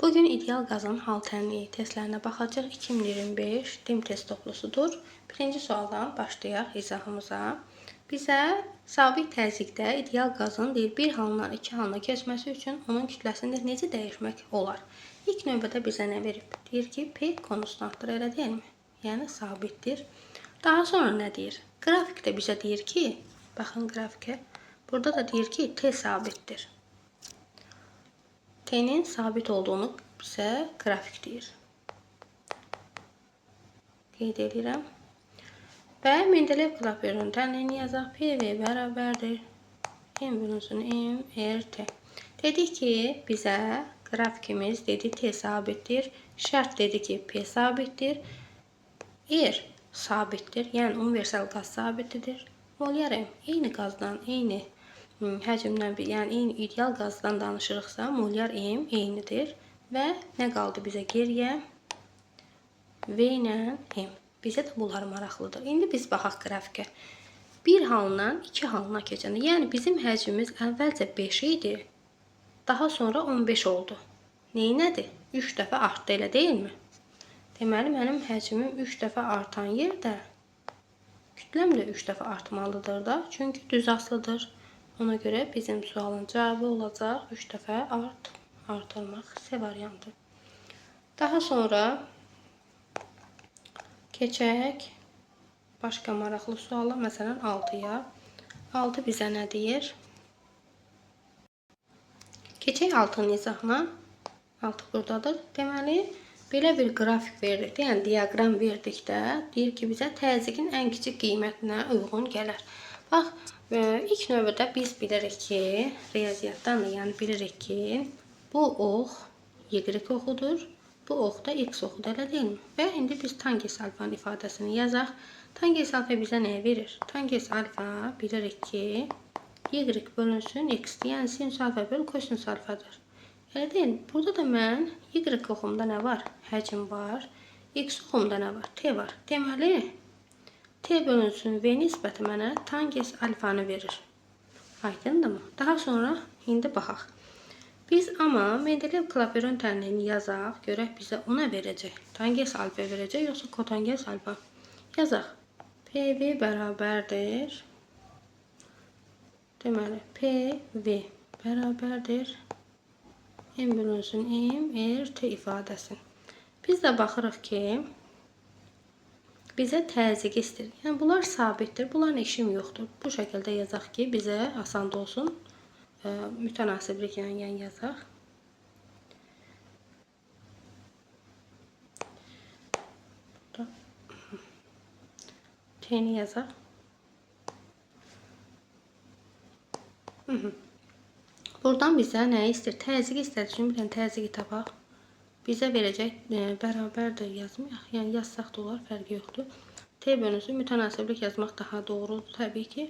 Bugün ideal qazın hal tənliyi testlərinə baxacaq. 2025 DİM test toplusudur. Birinci sualdan başlayaq izahımıza. Bizə sabit təzyiqdə ideal qazın bir halından iki halına keçməsi üçün onun kütləsində necə dəyişmək olar? İlk növbədə bizə nə verib? Deyir ki, P konstantdır, elə deyilmi? Yəni sabitdir. Daha sonra nə deyir? Qrafikdə bizə deyir ki, baxın qrafikə. Burada da deyir ki, T sabitdir. T'nin sabit olduğunu bizə qrafik deyir. Qeyd edirəm. Və Mendeleyev Klaperon tənliyini yazaq. PV bərabərdir M bölünsün M RT. Dedik ki, bizə qrafikimiz dedi T sabitdir. Şərt dedi ki, P sabitdir. R sabitdir. Yəni universal qaz sabitdir. Molyar M eyni qazdan, eyni həcmdən, yəni eyni ideal qazdan danışırıqsa, molyar M eynidir. Və nə qaldı bizə geriyə? V ilə M. Bizə də bunlar maraqlıdır. İndi biz baxaq qrafikə. Bir halından iki halına keçəndə, yəni bizim həcmimiz əvvəlcə 5 idi, daha sonra 15 oldu. Neynədir? 3 dəfə artdı, elə deyilmi? Deməli, mənim həcmim 3 dəfə artan yerdə kütləm də 3 dəfə artmalıdır da, çünki düz asılıdır. Ona görə bizim sualın cavabı olacaq 3 dəfə artırmaq C variantı. Daha sonra keçək başqa maraqlı suala, məsələn 6-ya. 6 bizə nə deyir? Keçək 6-nın izahına. 6 buradadır. Deməli, belə bir qrafik verdikdə, yəni diaqram verdikdə deyir ki, bizə təzyiqin ən kiçik qiymətinə uyğun gələr. Bax, ilk növbədə biz bilirik ki, riyaziyyatdan da yəni bilirik ki, bu ox Y oxudur, bu ox da X oxudur, elə deyilmi? Və indi biz tangens alfanın ifadəsini yazaq. Tangens alfa bizə nə verir? Tangens alfa bilirik ki, Y bölünsün X-dir, yəni sinüs alfa bölü kosinüs alfadır. Elə deyilmi? Burada da mən Y oxumda nə var? Həcm var. X oxumda nə var? T var. Deməli, T bölünsün V nisbəti mənə tangens alfanı verir. Aydındırmı? Daha sonra indi baxaq. Biz amma Mendeleyev Klaperon tənliyini yazaq. Görək bizə ona verəcək. Tangens alfa verəcək, yoxsa kotangens alfa? Yazaq. PV bərabərdir. Deməli, PV bərabərdir M bölünsün M RT ifadəsi. Biz də baxırıq ki, bizə təzyiq istəyir. Yəni, bunlar sabitdir. Bunların işim yoxdur. Bu şəkildə yazaq ki, bizə asan olsun. Mütənasiblik yəni yazaq. T'ni yazaq. Buradan bizə nə istəyir? Təzyiq istədiyi üçün bir dənə təzyiqi tapaq. Bizə verəcək bərabərdir yazmayaq. Yəni yazsaq da olar, fərqi yoxdur. T bölünsün mütənasiblik yazmaq daha doğrudur təbii ki.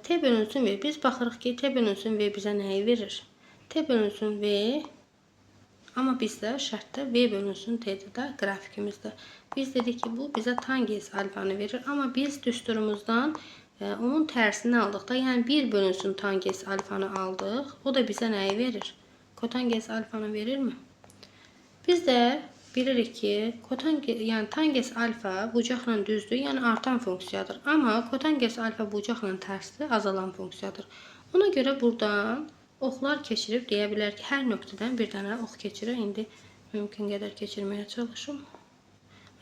T bölünsün V. Biz baxırıq ki, T bölünsün V bizə nəyi verir? T bölünsün V, amma bizdə şərtdə V bölünsün T'dir də qrafikimizdə. Biz dedik ki, bu bizə tangens alfanı verir, amma biz düsturumuzdan onun tərsini aldıq da, yəni 1 bölünsün tangens alfanı aldıq. O da bizə nəyi verir? Kotangens alfanı verirmi? Biz də bilirik ki, yəni tangens alfa bucaqla düzdür, yəni artan funksiyadır. Amma kotangens alfa bucaqla tərsdir, azalan funksiyadır. Ona görə buradan oxlar keçirib deyə bilər ki, hər nöqtədən bir dənə ox keçirir. İndi mümkün qədər keçirməyə çalışım.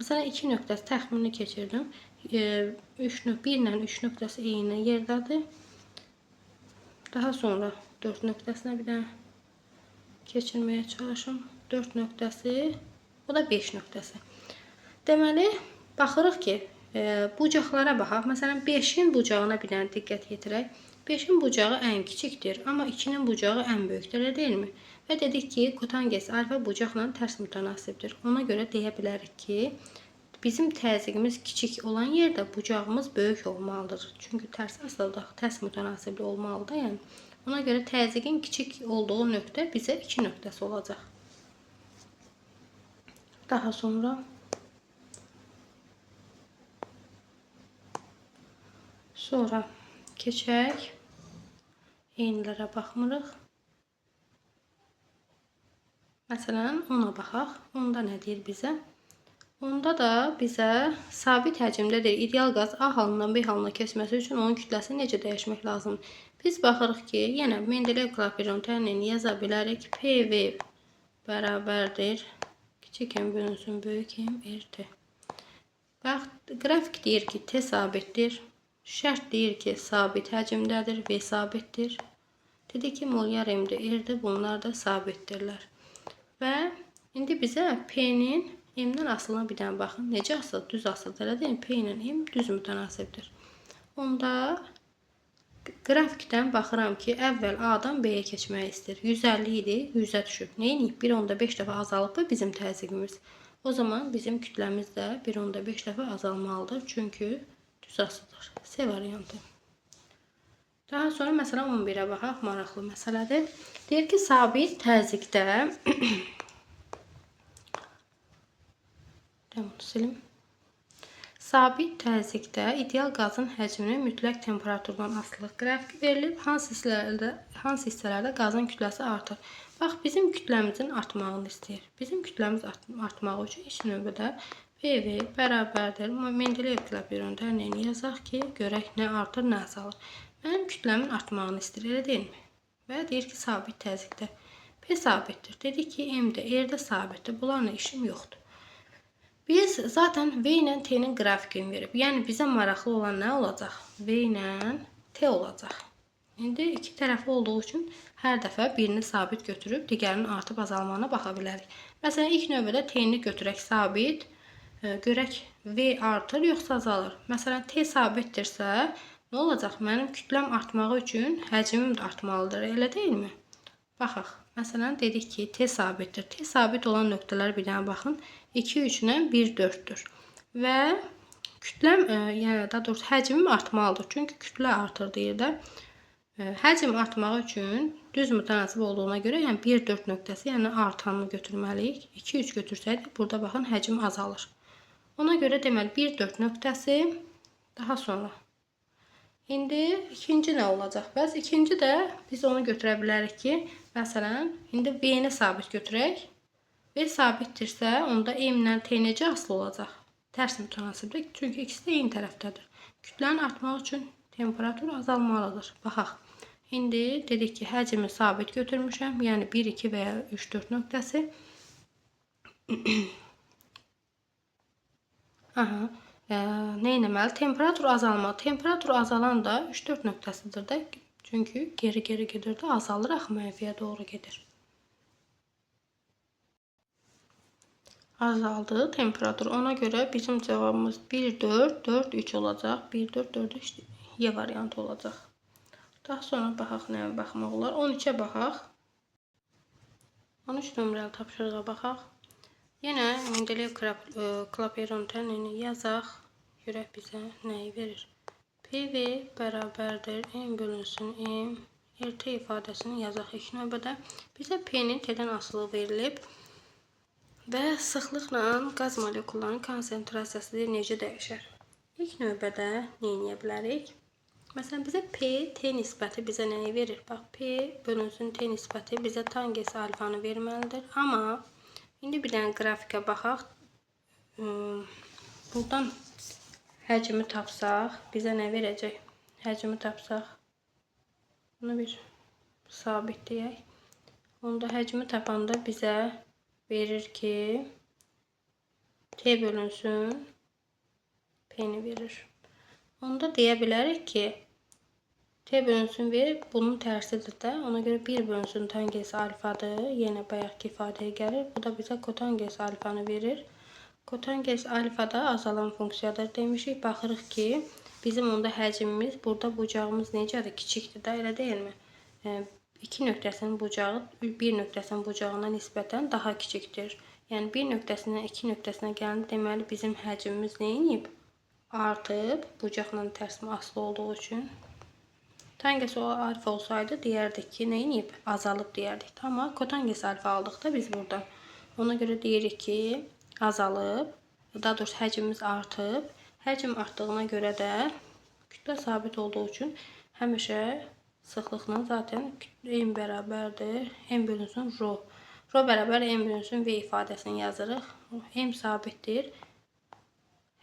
Məsələn, 2 nöqtəsi təxmini keçirdim. 1 ilə 3 nöqtəsi eyni yerdədir. Daha sonra 4 nöqtəsinə bir dənə keçirməyə çalışım. 4 nöqtəsi, bu da 5 nöqtəsi. Deməli, baxırıq ki, bucaqlara baxaq. Məsələn, 5-in bucağına bir dənə diqqət yetirək. 5-in bucağı ən kiçikdir, amma 2-nin bucağı ən böyükdür, elə deyilmi? Və dedik ki, kotangens alfa bucaqla tərs mütənasibdir. Ona görə deyə bilərik ki, bizim təzyiqimiz kiçik olan yerdə bucağımız böyük olmalıdır. Çünki tərs asılda tərs mütənasibli olmalıdır, yəni. Ona görə təzyiqin kiçik olduğu nöqtə bizə 2 nöqtəsi olacaq. Daha sonra keçək. Eynilərə baxmırıq. Məsələn, ona baxaq. Onda nə deyir bizə? Onda da bizə sabit həcmdədir. İdeal qaz A halından B halına keçməsi üçün onun kütləsini necə dəyişmək lazımdır? Biz baxırıq ki, yenə Mendeleev-Klaperon təhlilini yaza bilərik. PV bərabərdir. Kiçik M bölünsün böyük M RT. Bax, qrafik deyir ki, T sabitdir. Şərt deyir ki, sabit həcmdədir. V sabitdir. Dedi ki, molyar M-dir, R-dir. Bunlar da sabitdirlər. Və indi bizə P-nin M-dən asılına bir dənə baxın. Necə asıl? Düz asıldır. Elə deyil mi? P ilə M düz mütənasibdir. Onda qrafikdən baxıram ki, əvvəl A-dan B-yə keçmək istəyir. 150 idi, 100-ə düşüb. Neyini? 1.5 dəfə azalıbdır bizim təzyiqimiz. O zaman bizim kütləmiz də 1.5 dəfə azalmalıdır. Çünki düz asılır. C variantı. Daha sonra məsələn 11-ə baxaq. Maraqlı məsələdir. Deyir ki, sabit təzyiqdə silim. Sabit təzyiqdə ideal qazın həcminin mütləq temperaturdan asılı qrafik verilib. Hansı hissələrdə qazın kütləsi artır? Bax, bizim kütləmizin artmağını istəyir. Bizim kütləmiz artmağı üçün ilk növbədə PV bərabərdir. Mendeleev-Klaperon təhlilini yazaq ki, görək nə artır, nə azalır. Mənim kütləmin artmağını istəyir, elə deyilmi? Və deyir ki, sabit təzyiqdə P sabitdir. Dedi ki, M-də, R-də sabitdir. Bunlarla işim yoxdur. Biz zaten V ilə T-nin qrafikini verib. Yəni bizə maraqlı olan nə olacaq? V ilə T olacaq. İndi iki tərəfli olduğu üçün hər dəfə birini sabit götürüb digərinin artıb azalmağına baxa bilərik. Məsələn, ilk növbədə T-ni götürək sabit. Görək V artır yoxsa azalır. Məsələn, T sabitdirsə nə olacaq? Mənim kütləm artmağı üçün həcmim də artmalıdır. Elə deyilmi? Baxaq. Məsələn, dedik ki, T sabitdir. T sabit olan nöqtələr bir dənə baxın. 2, 3 ilə 1, 4-dür. Və kütləm, yəni daha doğrusu həcmim artmalıdır. Çünki kütlə artır deyir də. Həcm artmağı üçün düz mütənasib olduğuna görə, yəni 1, 4 nöqtəsi, yəni artanını götürməliyik. 2, 3 götürsəydik, burada baxın həcm azalır. Ona görə deməli 1, 4 nöqtəsi daha sonra. İndi ikinci nə olacaq? Bəs ikinci də biz onu götürə bilərik ki, məsələn, indi V-ni sabit götürək. V sabitdirsə, onda M ilə T necə asılı olacaq? Tərs mütənasibdir. Çünki ikisi də eyni tərəfdədir. Kütlənin artmaq üçün temperatur azalmalıdır. Baxaq. İndi dedik ki, həcmi sabit götürmüşəm. Yəni 1, 2 və ya 3, 4 nöqtəsi. Nə etməli? Temperatur azalmalı. Temperatur azalan da 3-4 nöqtəsidir də. Çünki geri gedir də azalır, axı mənfiyə doğru gedir. Azaldı temperatur. Ona görə bizim cavabımız 1, 4, 4, 3 olacaq. 1, 4, 4, 3 Y variantı olacaq. Daha sonra baxaq nəyə baxmaq olar. 13-ə baxaq. 13 nömrəli tapşırığa baxaq. Yenə Mendeleev-Klaperon təhlilini yazaq. Görək bizə nəyi verir. PV bərabərdir. M bölünsün M. RT ifadəsini yazaq ilk növbədə. Bizə P-nin T-dən asılı verilib. Və sıxlıqla qaz molekullarının konsentrasiyası necə dəyişər? İlk növbədə nə edə bilərik? Məsələn, bizə P, T nisbəti bizə nəyi verir? Bax, P bölünsün T nisbəti bizə tangens alfanı verməlidir. Amma indi bir dənə qrafikə baxaq. Buradan həcmi tapsaq, bizə nə verəcək? Həcmi tapsaq, bunu bir sabit deyək. Onda həcmi tapanda bizə verir ki, T bölünsün P-ni verir. Onda deyə bilərik ki, T bölünsün verir, bunun tərsidir də. Ona görə 1 bölünsün tangens alfadır. Yenə bayaqki ifadəyə gəlir. Bu da bizə kotangens alfanı verir. Kotangens alfa da azalan funksiyadır demişik. Baxırıq ki, bizim onda həcmimiz, burada bucağımız necədir? Kiçikdir də, elə deyilmi? 2 nöqtəsinin bucağı 1 nöqtəsinin bucağına nisbətən daha kiçikdir. Yəni 1 nöqtəsindən 2 nöqtəsinə gəlir. Deməli bizim həcmimiz nə edib? Artıb, bucaqla tərs asılı olduğu üçün. Tangens alfa olsaydı deyərdik ki, nə edib? Azalıb deyərdik. Amma kotangens alfa aldıq da biz burada. Ona görə deyirik ki, azalıb, daha doğrusu həcmimiz artıb. Həcm artdığına görə də kütlə sabit olduğu üçün həmişə sıxlıqla zaten M bərabərdir. M bölünsün rho. Rho bərabər M-in V ifadəsini yazırıq. M sabitdir.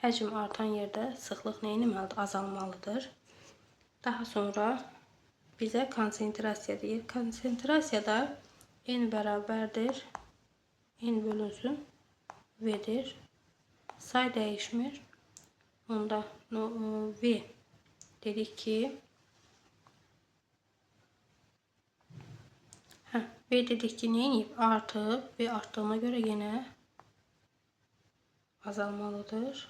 Həcm artan yerdə sıxlıq nə etməlidir? Azalmalıdır. Daha sonra bizə konsentrasiya deyir. Konsentrasiyada N bərabərdir. N bölünsün V'dir. Say dəyişmir. Onda V dedik ki V dedik ki neyini artıb ve arttığına göre yine azalmalıdır.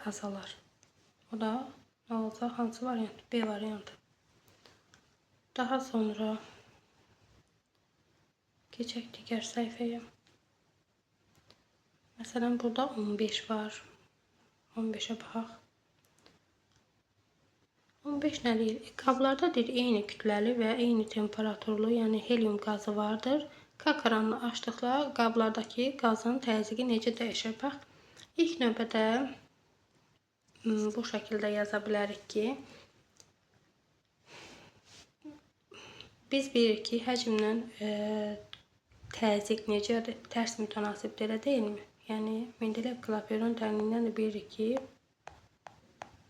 Azalar. O da ne olacak? Hansı variant? B variantı. Daha sonra geçək digər səhifəyə. Məsələn burada 15 var. 15'e baxaq. 15 nə deyir? Qablarda deyir eyni kütləli və eyni temperaturlu, yəni helium qazı vardır. K kranını açdıqda qablardakı qazın təzyiqi necə dəyişir? Bax, ilk növbədə bu şəkildə yaza bilərik ki, biz bilirik ki, həcmlə təzyiq necədir? Tərs mütənasibdir, elə deyilmi? Yəni Mendeleyev Klaperon tənliyindən də bilirik ki,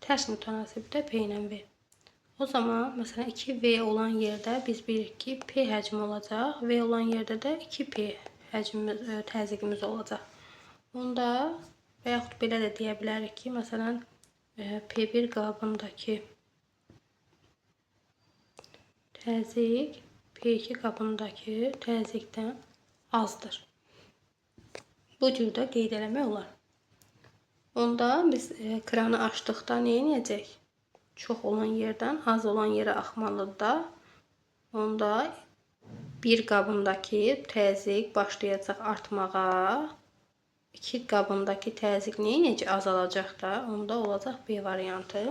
tərs mütənasibdə P ilə V. O zaman mesela 2V olan yerdə biz bilirik ki P həcmi olacaq. V olan yerdə də 2P həcmimiz, təzyiqimiz olacaq. Onda və yaxud belə də deyə bilərik ki, məsələn P1 qabındakı təzyiq P2 qabındakı təzyiqdən azdır. Bu cür də qeyd eləmək olar. Onda biz kranı açdıqda nə edəcək? Çox olan yerdən az olan yerə axmalıdır da. Onda bir qabındakı təzyiq başlayacaq artmağa. İki qabındakı təzyiq necə azalacaq da? Onda olacaq B variantı.